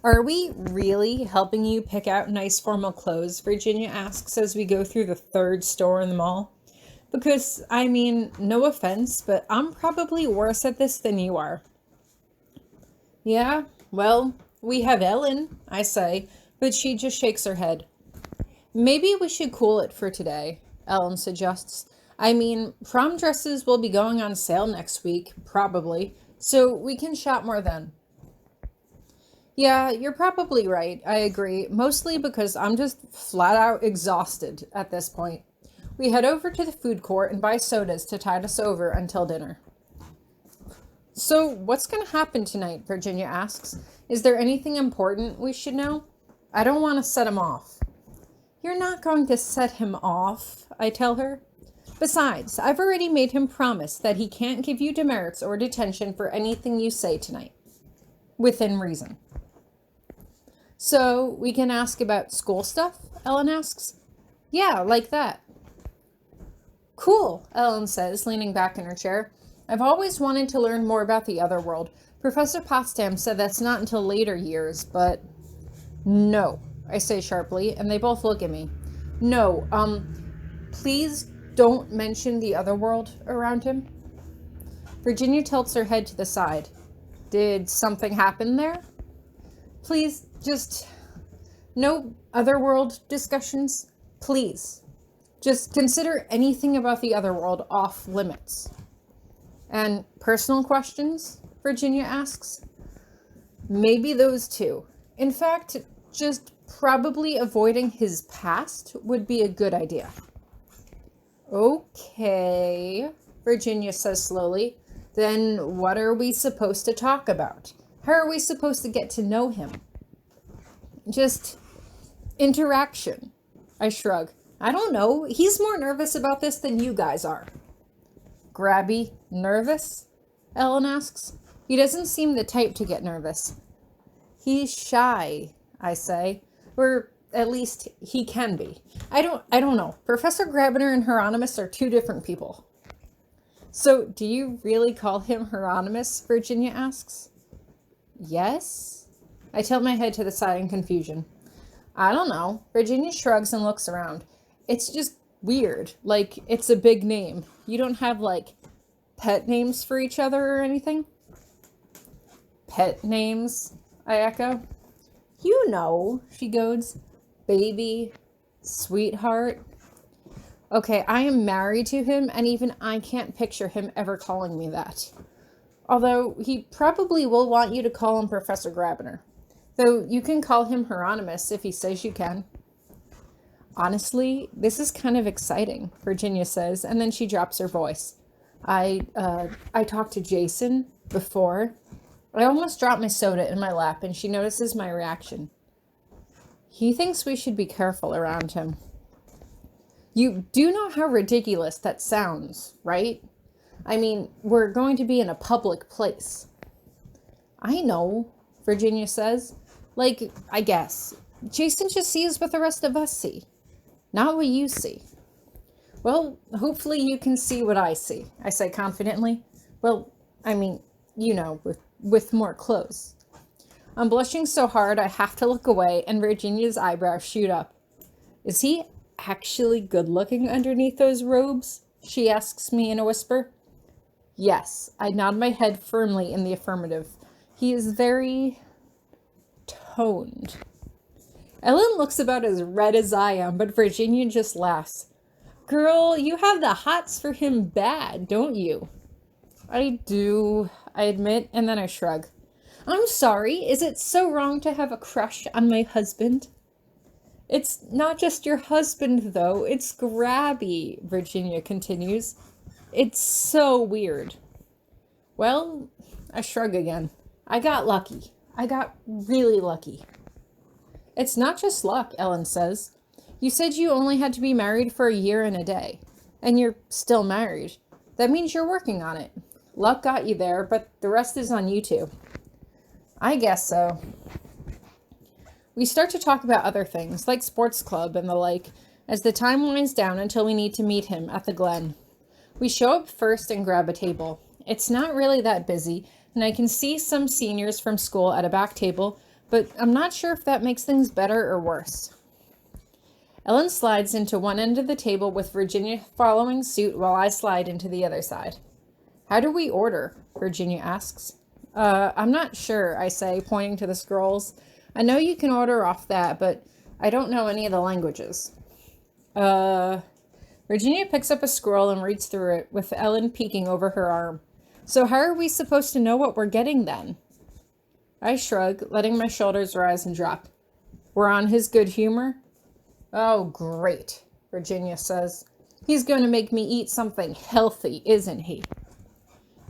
Are we really helping you pick out nice formal clothes? Virginia asks as we go through the third store in the mall. Because, no offense, but I'm probably worse at this than you are. Yeah, well, we have Ellen, I say, but she just shakes her head. Maybe we should cool it for today, Ellen suggests. Prom dresses will be going on sale next week, probably, so we can shop more then. Yeah, you're probably right. I agree. Mostly because I'm just flat out exhausted at this point. We head over to the food court and buy sodas to tide us over until dinner. So, what's going to happen tonight? Virginia asks. Is there anything important we should know? I don't want to set him off. You're not going to set him off, I tell her. Besides, I've already made him promise that he can't give you demerits or detention for anything you say tonight. Within reason. So, we can ask about school stuff? Ellen asks. Yeah, like that. Cool, Ellen says, leaning back in her chair. I've always wanted to learn more about the other world. Professor Potsdam said that's not until later years, but... No, I say sharply, and they both look at me. No, please don't mention the other world around him. Virginia tilts her head to the side. Did something happen there? Please, just... No otherworld discussions? Please. Just consider anything about the other world off limits. And personal questions? Virginia asks. Maybe those too. In fact, just probably avoiding his past would be a good idea. Okay, Virginia says slowly. Then what are we supposed to talk about? How are we supposed to get to know him? Just interaction. I shrug. I don't know. He's more nervous about this than you guys are. Grabby, nervous? Ellen asks. He doesn't seem the type to get nervous. He's shy, I say. Or at least he can be. I don't know. Professor Grabiner and Hieronymous are two different people. So, do you really call him Hieronymous? Virginia asks. Yes? I tilt my head to the side in confusion. I don't know. Virginia shrugs and looks around. It's just weird. Like, it's a big name. You don't have, pet names for each other or anything? Pet names? I echo. You know, she goads. Baby. Sweetheart. Okay, I am married to him, and even I can't picture him ever calling me that. Although, he probably will want you to call him Professor Grabiner. Though, you can call him Hieronymous if he says you can. Honestly, this is kind of exciting, Virginia says, and then she drops her voice. I talked to Jason before. I almost dropped my soda in my lap, and she notices my reaction. He thinks we should be careful around him. You do know how ridiculous that sounds, right? We're going to be in a public place. I know, Virginia says. I guess. Jason just sees what the rest of us see. Not what you see. Well, hopefully you can see what I see, I say confidently. Well, with more clothes. I'm blushing so hard I have to look away, and Virginia's eyebrows shoot up. Is he actually good looking underneath those robes? She asks me in a whisper. Yes, I nod my head firmly in the affirmative. He is very toned. Ellen looks about as red as I am, but Virginia just laughs. Girl, you have the hots for him bad, don't you? I do, I admit, and then I shrug. I'm sorry, is it so wrong to have a crush on my husband? It's not just your husband, though. It's Grabby, Virginia continues. It's so weird. Well, I shrug again. I got lucky. I got really lucky. It's not just luck, Ellen says. You said you only had to be married for a year and a day, and you're still married. That means you're working on it. Luck got you there, but the rest is on you two. I guess so. We start to talk about other things, like sports club and the like, as the time winds down until we need to meet him at the Glen. We show up first and grab a table. It's not really that busy, and I can see some seniors from school at a back table, but I'm not sure if that makes things better or worse. Ellen slides into one end of the table with Virginia following suit while I slide into the other side. How do we order? Virginia asks. I'm not sure, I say, pointing to the scrolls. I know you can order off that, but I don't know any of the languages. Virginia picks up a scroll and reads through it, with Ellen peeking over her arm. So how are we supposed to know what we're getting then? I shrug, letting my shoulders rise and drop. We're on his good humor? Oh, great, Virginia says. He's going to make me eat something healthy, isn't he?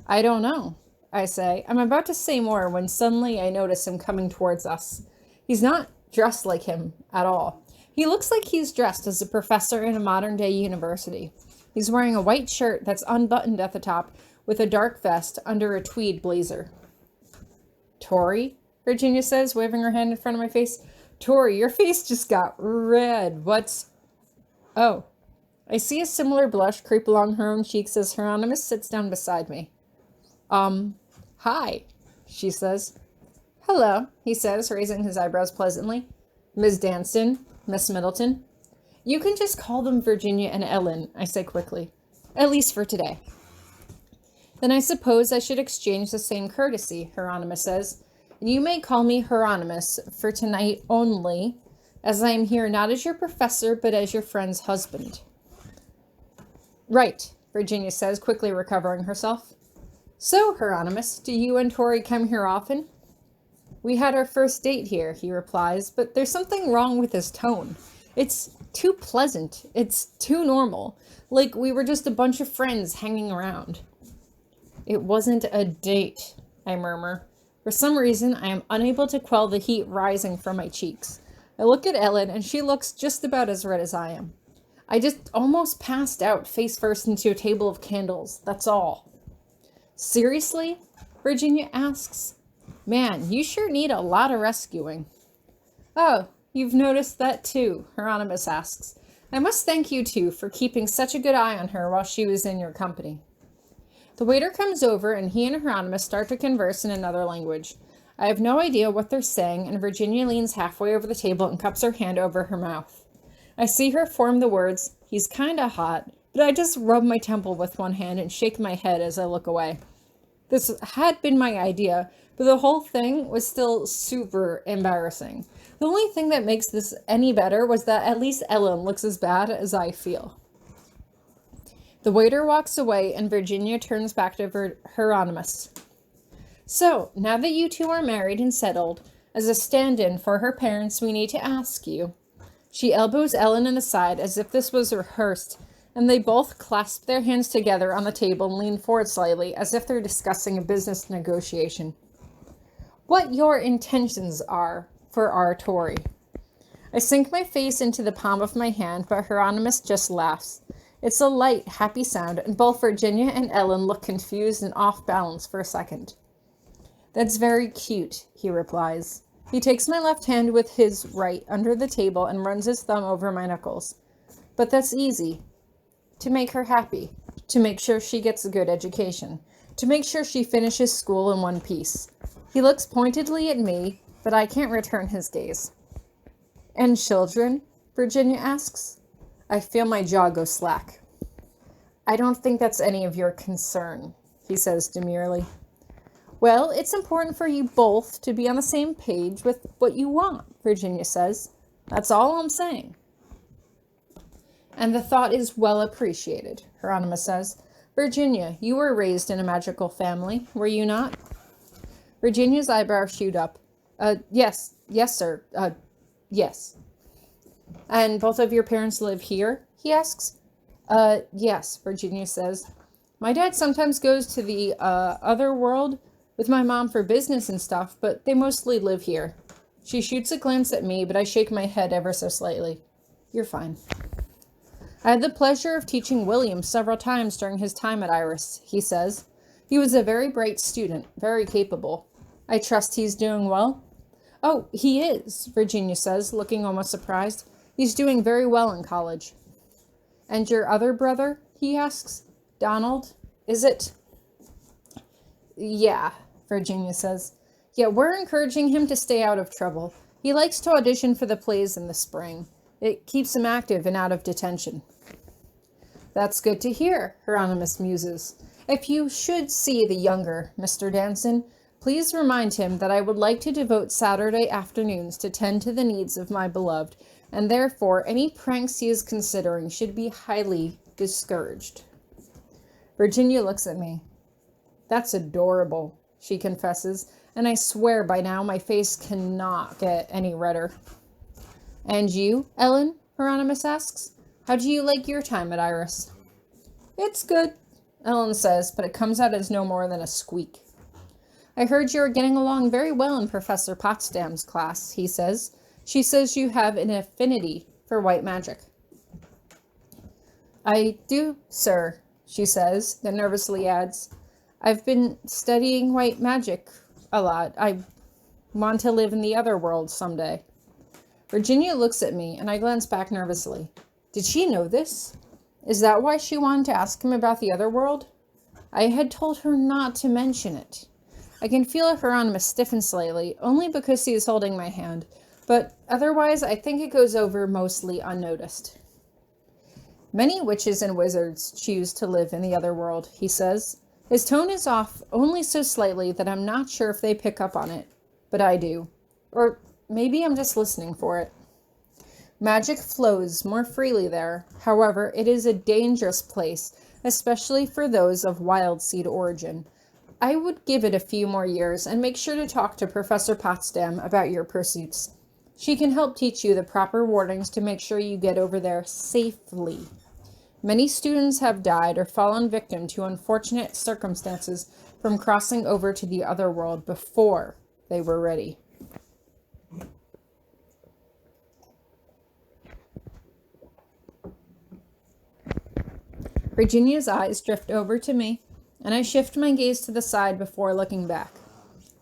I don't know, I say. I'm about to say more when suddenly I notice him coming towards us. He's not dressed like him at all. He looks like he's dressed as a professor in a modern-day university. He's wearing a white shirt that's unbuttoned at the top with a dark vest under a tweed blazer. Tori, Virginia says, waving her hand in front of my face. Tori, your face just got red. What's... Oh. I see a similar blush creep along her own cheeks as Hieronymous sits down beside me. Hi, she says. Hello, he says, raising his eyebrows pleasantly. Ms. Danston, Miss Middleton. You can just call them Virginia and Ellen, I say quickly. At least for today. Then I suppose I should exchange the same courtesy, Hieronymous says. You may call me Hieronymous for tonight only, as I am here not as your professor, but as your friend's husband. Right, Virginia says, quickly recovering herself. So, Hieronymous, do you and Tori come here often? We had our first date here, he replies, but there's something wrong with his tone. It's too pleasant. It's too normal. Like we were just a bunch of friends hanging around. It wasn't a date, I murmur. For some reason, I am unable to quell the heat rising from my cheeks. I look at Ellen, and she looks just about as red as I am. I just almost passed out face first into a table of candles, that's all. Seriously? Virginia asks. Man, you sure need a lot of rescuing. Oh, you've noticed that too, Hieronymous asks. I must thank you two for keeping such a good eye on her while she was in your company. The waiter comes over and he and Hieronymous start to converse in another language. I have no idea what they're saying, and Virginia leans halfway over the table and cups her hand over her mouth. I see her form the words, he's kinda hot, but I just rub my temple with one hand and shake my head as I look away. This had been my idea, but the whole thing was still super embarrassing. The only thing that makes this any better was that at least Ellen looks as bad as I feel. The waiter walks away and Virginia turns back to Hieronymous. So, now that you two are married and settled, as a stand-in for her parents, we need to ask you. She elbows Ellen in the side as if this was rehearsed, and they both clasp their hands together on the table and lean forward slightly as if they're discussing a business negotiation. What your intentions are for our Tori. I sink my face into the palm of my hand, but Hieronymous just laughs. It's a light, happy sound, and both Virginia and Ellen look confused and off balance for a second. That's very cute, he replies. He takes my left hand with his right under the table and runs his thumb over my knuckles. But that's easy. To make her happy. To make sure she gets a good education. To make sure she finishes school in one piece. He looks pointedly at me, but I can't return his gaze. And children? Virginia asks. I feel my jaw go slack. I don't think that's any of your concern, he says demurely. Well, it's important for you both to be on the same page with what you want, Virginia says. That's all I'm saying. And the thought is well appreciated, Hieronymous says. Virginia, you were raised in a magical family, were you not? Virginia's eyebrows shoot up. Yes, sir. Yes. And both of your parents live here? He asks. Yes, Virginia says. My dad sometimes goes to the, other world with my mom for business and stuff, but they mostly live here. She shoots a glance at me, but I shake my head ever so slightly. You're fine. I had the pleasure of teaching William several times during his time at Iris, he says. He was a very bright student, very capable. I trust he's doing well? Oh, he is, Virginia says, looking almost surprised. He's doing very well in college. And your other brother? He asks. Donald? Is it? Yeah, Virginia says. Yet we're encouraging him to stay out of trouble. He likes to audition for the plays in the spring. It keeps him active and out of detention. That's good to hear, Hieronymous muses. If you should see the younger Mr. Danson, please remind him that I would like to devote Saturday afternoons to tend to the needs of my beloved, and therefore any pranks he is considering should be highly discouraged. Virginia looks at me. That's adorable, she confesses, and I swear by now my face cannot get any redder. And you, Ellen? Hieronymous asks. How do you like your time at Iris? It's good, Ellen says, but it comes out as no more than a squeak. I heard you are getting along very well in Professor Potsdam's class, he says. She says you have an affinity for white magic. I do, sir, she says, then nervously adds, I've been studying white magic a lot. I want to live in the other world someday. Virginia looks at me, and I glance back nervously. Did she know this? Is that why she wanted to ask him about the other world? I had told her not to mention it. I can feel Hieronymous stiffen slightly, only because he is holding my hand, but otherwise I think it goes over mostly unnoticed. Many witches and wizards choose to live in the other world, he says. His tone is off only so slightly that I'm not sure if they pick up on it, but I do. Or maybe I'm just listening for it. Magic flows more freely there. However, it is a dangerous place, especially for those of wild seed origin. I would give it a few more years and make sure to talk to Professor Potsdam about your pursuits. She can help teach you the proper warnings to make sure you get over there safely. Many students have died or fallen victim to unfortunate circumstances from crossing over to the other world before they were ready. Virginia's eyes drift over to me, and I shift my gaze to the side before looking back.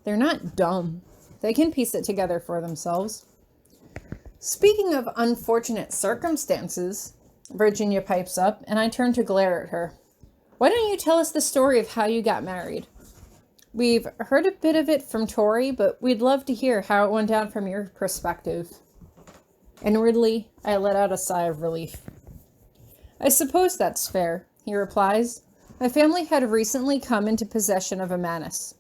They're not dumb. They can piece it together for themselves. Speaking of unfortunate circumstances, Virginia pipes up, and I turn to glare at her. Why don't you tell us the story of how you got married? We've heard a bit of it from Tori, but we'd love to hear how it went down from your perspective. Inwardly, I let out a sigh of relief. I suppose that's fair, he replies. My family had recently come into possession of a manus.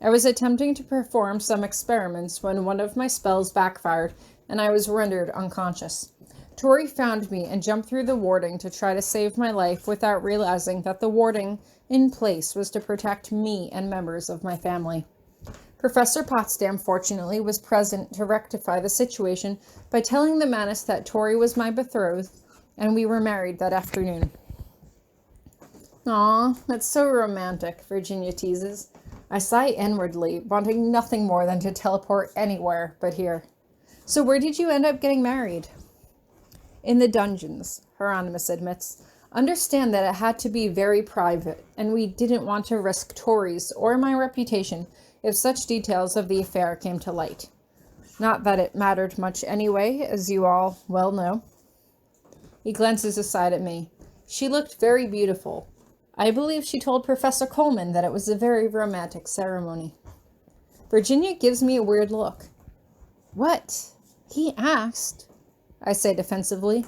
I was attempting to perform some experiments when one of my spells backfired, and I was rendered unconscious. Tori found me and jumped through the warding to try to save my life without realizing that the warding in place was to protect me and members of my family. Professor Potsdam, fortunately, was present to rectify the situation by telling the manus that Tori was my betrothed, and we were married that afternoon. Aw, that's so romantic, Virginia teases. I sigh inwardly, wanting nothing more than to teleport anywhere but here. So where did you end up getting married? In the dungeons, Hieronymous admits. Understand that it had to be very private, and we didn't want to risk Tori's or my reputation if such details of the affair came to light. Not that it mattered much anyway, as you all well know. He glances aside at me. She looked very beautiful. I believe she told Professor Coleman that it was a very romantic ceremony. Virginia gives me a weird look. What? He asked, I say defensively.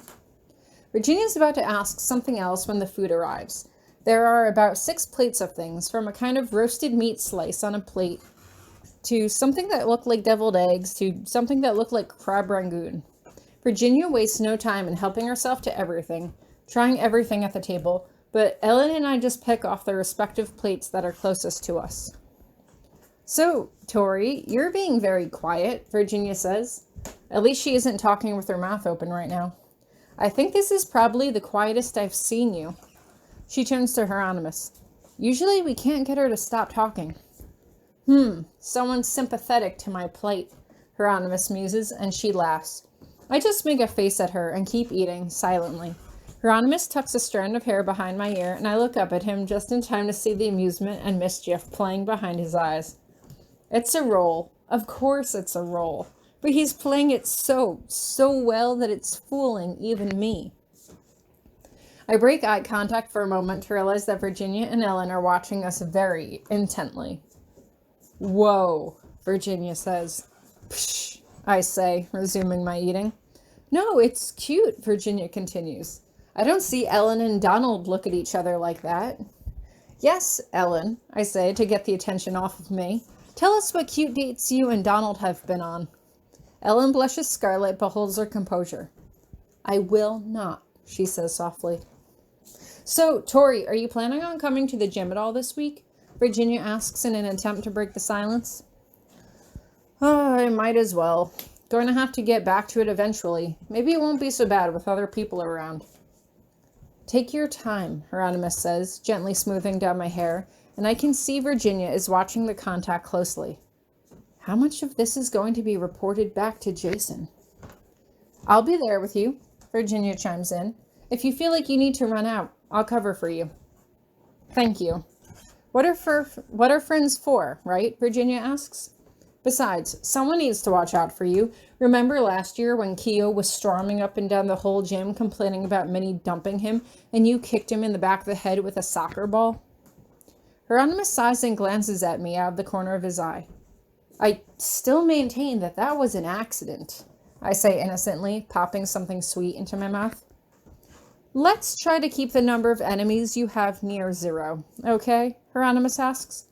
Virginia's about to ask something else when the food arrives. There are about 6 plates of things, from a kind of roasted meat slice on a plate, to something that looked like deviled eggs, to something that looked like crab rangoon. Virginia wastes no time in helping herself to everything, trying everything at the table, but Ellen and I just pick off the respective plates that are closest to us. So, Tori, you're being very quiet, Virginia says. At least she isn't talking with her mouth open right now. I think this is probably the quietest I've seen you. She turns to Hieronymous. Usually we can't get her to stop talking. Someone sympathetic to my plight, Hieronymous muses, and she laughs. I just make a face at her and keep eating, silently. Hieronymous tucks a strand of hair behind my ear, and I look up at him just in time to see the amusement and mischief playing behind his eyes. It's a role. Of course it's a role. But he's playing it so well that it's fooling even me. I break eye contact for a moment to realize that Virginia and Ellen are watching us very intently. Whoa, Virginia says. Psh, I say, resuming my eating. No, it's cute, Virginia continues. I don't see Ellen and Donald look at each other like that. Yes, Ellen, I say, to get the attention off of me. Tell us what cute dates you and Donald have been on. Ellen blushes scarlet but holds her composure. I will not, she says softly. So, Tori, are you planning on coming to the gym at all this week? Virginia asks in an attempt to break the silence. Oh, I might as well. Going to have to get back to it eventually. Maybe it won't be so bad with other people around. Take your time, Hieronymous says, gently smoothing down my hair, and I can see Virginia is watching the contact closely. How much of this is going to be reported back to Jason? I'll be there with you, Virginia chimes in. If you feel like you need to run out, I'll cover for you. Thank you. What are friends for, right? Virginia asks. Besides, someone needs to watch out for you. Remember last year when Keo was storming up and down the whole gym complaining about Minnie dumping him, and you kicked him in the back of the head with a soccer ball? Hieronymous sighs and glances at me out of the corner of his eye. I still maintain that was an accident, I say innocently, popping something sweet into my mouth. Let's try to keep the number of enemies you have near 0, okay? Hieronymous asks.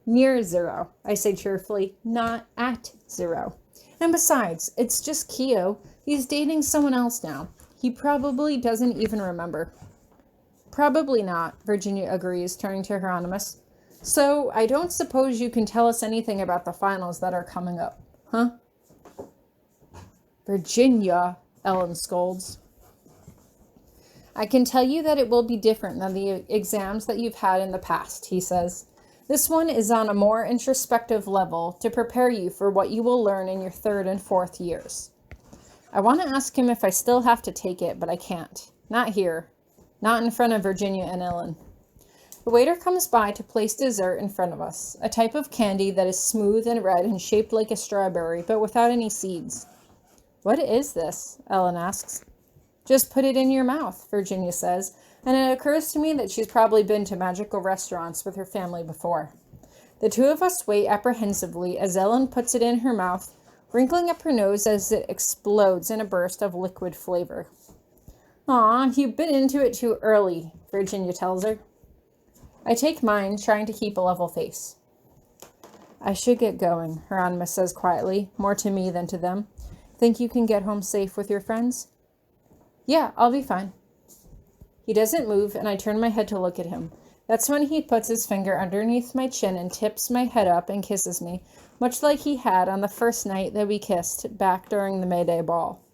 Near 0, I say cheerfully, not at 0. And besides, it's just Keo. He's dating someone else now. He probably doesn't even remember. Probably not, Virginia agrees, turning to Hieronymous. So, I don't suppose you can tell us anything about the finals that are coming up, huh? Virginia, Ellen scolds. I can tell you that it will be different than the exams that you've had in the past, he says. This one is on a more introspective level to prepare you for what you will learn in your 3rd and 4th years. I want to ask him if I still have to take it, but I can't. Not here. Not in front of Virginia and Ellen. The waiter comes by to place dessert in front of us, a type of candy that is smooth and red and shaped like a strawberry, but without any seeds. What is this? Ellen asks. Just put it in your mouth, Virginia says, and it occurs to me that she's probably been to magical restaurants with her family before. The two of us wait apprehensively as Ellen puts it in her mouth, wrinkling up her nose as it explodes in a burst of liquid flavor. Aw, you bit into it too early, Virginia tells her. I take mine, trying to keep a level face. I should get going, Hieronymous says quietly, more to me than to them. Think you can get home safe with your friends? Yeah, I'll be fine. He doesn't move, and I turn my head to look at him. That's when he puts his finger underneath my chin and tips my head up and kisses me, much like he had on the first night that we kissed back during the May Day ball.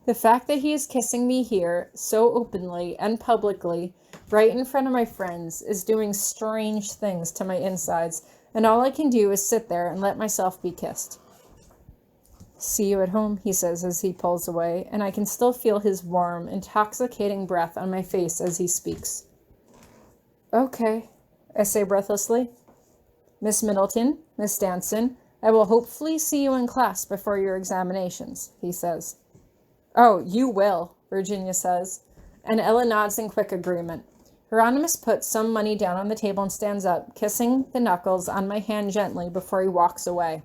The fact that he is kissing me here, so openly and publicly, right in front of my friends, is doing strange things to my insides, and all I can do is sit there and let myself be kissed. See you at home, he says as he pulls away, and I can still feel his warm, intoxicating breath on my face as he speaks. Okay, I say breathlessly. Miss Middleton, Miss Danson, I will hopefully see you in class before your examinations, he says. Oh, you will, Virginia says, and Ella nods in quick agreement. Hieronymous puts some money down on the table and stands up, kissing the knuckles on my hand gently before he walks away.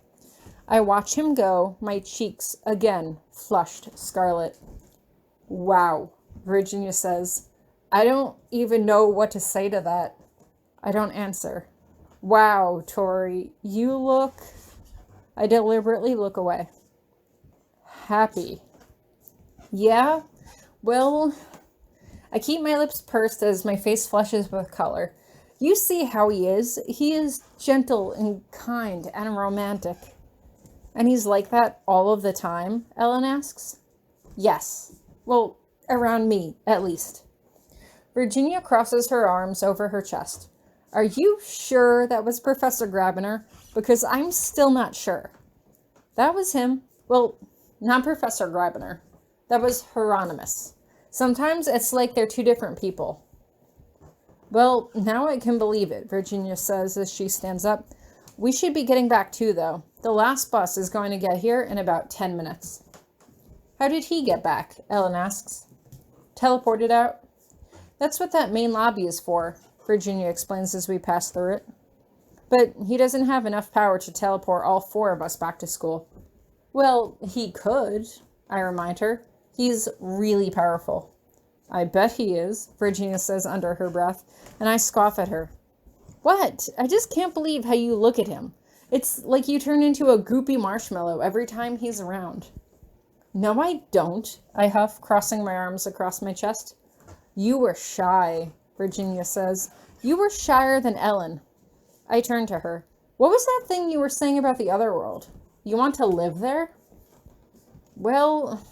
I watch him go, my cheeks, again, flushed scarlet. Wow, Virginia says. I don't even know what to say to that. I don't answer. Wow, Tori, you look... I deliberately look away. Happy. Yeah? Well, I keep my lips pursed as my face flushes with color. You see how he is. He is gentle and kind and romantic. And he's like that all of the time? Ellen asks. Yes. Well, around me, at least. Virginia crosses her arms over her chest. Are you sure that was Professor Grabiner? Because I'm still not sure. That was him. Well, not Professor Grabiner. That was Hieronymous. Sometimes it's like they're two different people. Well, now I can believe it, Virginia says as she stands up. We should be getting back too, though. The last bus is going to get here in about 10 minutes. How did he get back? Ellen asks. Teleported out. That's what that main lobby is for, Virginia explains as we pass through it. But he doesn't have enough power to teleport all 4 of us back to school. Well, he could, I remind her. He's really powerful. I bet he is, Virginia says under her breath, and I scoff at her. What? I just can't believe how you look at him. It's like you turn into a goopy marshmallow every time he's around. No, I don't, I huff, crossing my arms across my chest. You were shy, Virginia says. You were shyer than Ellen. I turn to her. What was that thing you were saying about the other world? You want to live there? Well,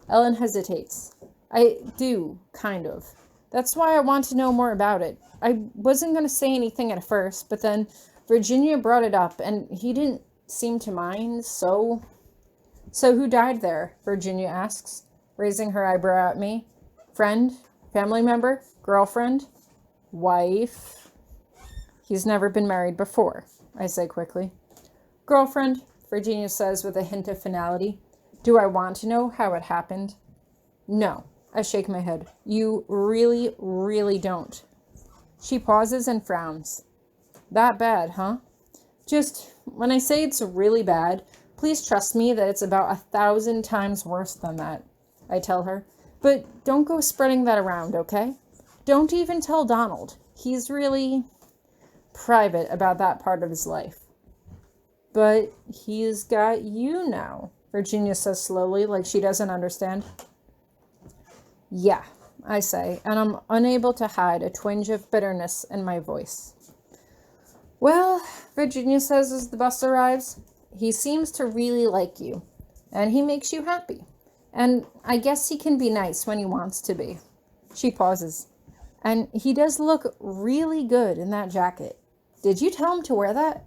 Ellen hesitates. I do, kind of. That's why I want to know more about it. I wasn't going to say anything at first, but then Virginia brought it up, and he didn't seem to mind, so... So who died there? Virginia asks, raising her eyebrow at me. Friend? Family member? Girlfriend? Wife? He's never been married before, I say quickly. Girlfriend, Virginia says with a hint of finality. Do I want to know how it happened? No, I shake my head. You really, really don't. She pauses and frowns. That bad, huh? Just, when I say it's really bad, please trust me that it's about 1,000 times worse than that, I tell her. But don't go spreading that around, okay? Don't even tell Donald. He's really private about that part of his life. But he's got you now, Virginia says slowly, like she doesn't understand. Yeah, I say, and I'm unable to hide a twinge of bitterness in my voice. Well, Virginia says as the bus arrives, he seems to really like you, and he makes you happy. And I guess he can be nice when he wants to be. She pauses. And he does look really good in that jacket. Did you tell him to wear that?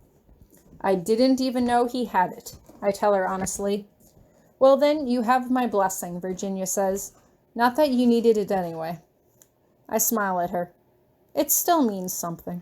I didn't even know he had it, I tell her honestly. Well then, you have my blessing, Virginia says. Not that you needed it anyway. I smile at her. It still means something.